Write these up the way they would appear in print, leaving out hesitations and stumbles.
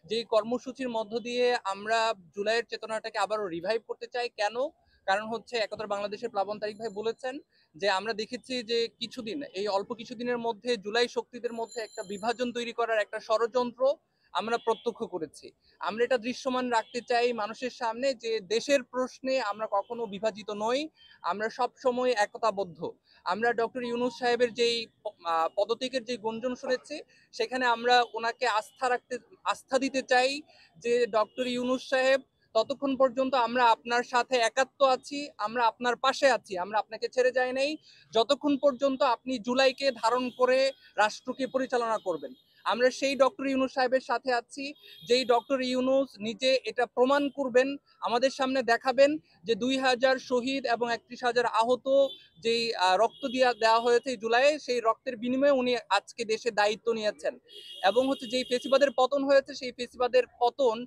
যেই কর্মসূচির মধ্য দিয়ে আমরা জুলাইয়ের চেতনাটাকে আবারও রিভাইভ করতে চাই। কেন? কারণ হচ্ছে একতার বাংলাদেশের প্লাবন তারিক ভাই বলেছেন যে আমরা দেখেছি যে কিছুদিন, এই অল্প কিছুদিনের মধ্যে জুলাই শক্তিদের মধ্যে একটা বিভাজন তৈরি করার একটা ষড়যন্ত্র আমরা প্রত্যক্ষ করেছি। আমরা এটা দৃশ্যমান রাখতে চাই মানুষের সামনে যে দেশের প্রশ্নে আমরা কখনো বিভাজিত নই, আমরা সব সময় একতাবদ্ধ। আমরা ডক্টর ইউনূস সাহেবের যেই পদত্যাগের যে গুঞ্জন শুনেছি, সেখানে আমরা ওনাকে আস্থা দিতে চাই যে ডক্টর ইউনূস সাহেব, ততক্ষণ পর্যন্ত আমরা আপনার সাথে একাত্ম আছি, আমরা আপনার পাশে আছি, আমরা আপনাকে ছেড়ে যাই নাই, যতক্ষণ পর্যন্ত আপনি জুলাইকে ধারণ করে রাষ্ট্রকে পরিচালনা করবেন। আমরা সেই ডক্টর ইউনূস সাহেবের সাথে আছি, যেই ডক্টর ইউনূস নিজে এটা প্রমাণ করবেন, আমাদের সামনে দেখাবেন যে 2000 শহীদ এবং 31,000 আহত যেই রক্ত দেওয়া হয়েছে জুলাইয়ে, সেই রক্তের বিনিময়ে উনি আজকে দেশে দায়িত্ব নিয়েছেন। এবং হচ্ছে যেই ফেসিবাদের পতন হয়েছে, সেই ফেসিবাদের পতন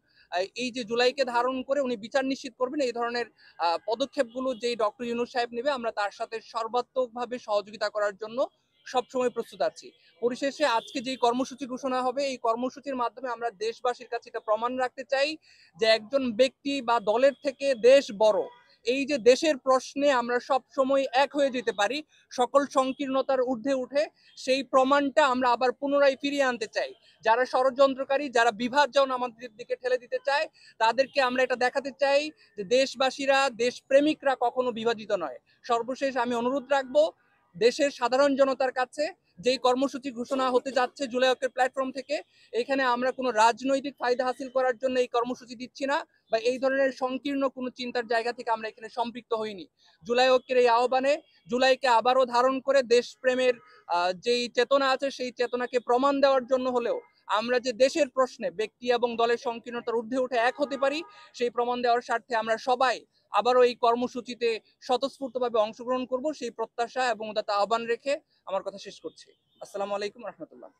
এই যে জুলাইকে ধারণ করে উনি বিচার নিশ্চিত করবেন, এই ধরনের পদক্ষেপগুলো যেই ডক্টর ইউনূস সাহেব নেবে, আমরা তার সাথে সর্বাত্মকভাবে সহযোগিতা করার জন্য সবসময় প্রস্তুত আছি। পরিশেষে আজকে যেই কর্মসূচি ঘোষণা হবে, এই কর্মসূচির মাধ্যমে আমরা দেশবাসীর কাছে এটা প্রমাণ রাখতে চাই যে একজন ব্যক্তি বা দলের থেকে দেশ বড়। এই যে দেশের প্রশ্নে আমরা সব সময় এক হয়ে যেতে পারি সকল সংকীর্ণতার ঊর্ধ্বে উঠে, সেই প্রমাণটা আমরা আবার পুনরায় ফিরিয়ে আনতে চাই। যারা ষড়যন্ত্রকারী, যারা বিভাজন আমাদের দিকে ঠেলে দিতে চায়, তাদেরকে আমরা এটা দেখাতে চাই যে দেশবাসীরা, দেশপ্রেমিকরা কখনো বিভাজিত নয়। সর্বশেষ আমি অনুরোধ রাখবো দেশের সাধারণ জনতার কাছে, যেই কর্মসূচি ঘোষণা হতে যাচ্ছে জুলাই ঐক্যের প্ল্যাটফর্ম থেকে, এখানে আমরা কোনো রাজনৈতিক ফায়দা হাসিল করার জন্য এই কর্মসূচি দিচ্ছি না, বা এই ধরনের সংকীর্ণ কোনো চিন্তার জায়গা থেকে আমরা এখানে সম্পৃক্ত হইনি। জুলাই ঐক্যের এই আহ্বানে জুলাইকে আবারও ধারণ করে দেশপ্রেমের যেই চেতনা আছে, সেই চেতনাকে প্রমাণ দেওয়ার জন্য হলেও আমরা যে দেশের প্রশ্নে ব্যক্তি এবং দলের সংকীর্ণতার ঊর্ধ্বে উঠে এক হতে পারি, সেই প্রমাণ দেওয়ার স্বার্থে আমরা সবাই আবারও এই কর্মসূচিতে স্বতঃস্ফূর্তভাবে অংশগ্রহণ করব, সেই প্রত্যাশা এবং উদাত্ত আহ্বান রেখে আমার কথা শেষ করছি। আসসালামু আলাইকুম রহমতুল্লাহ।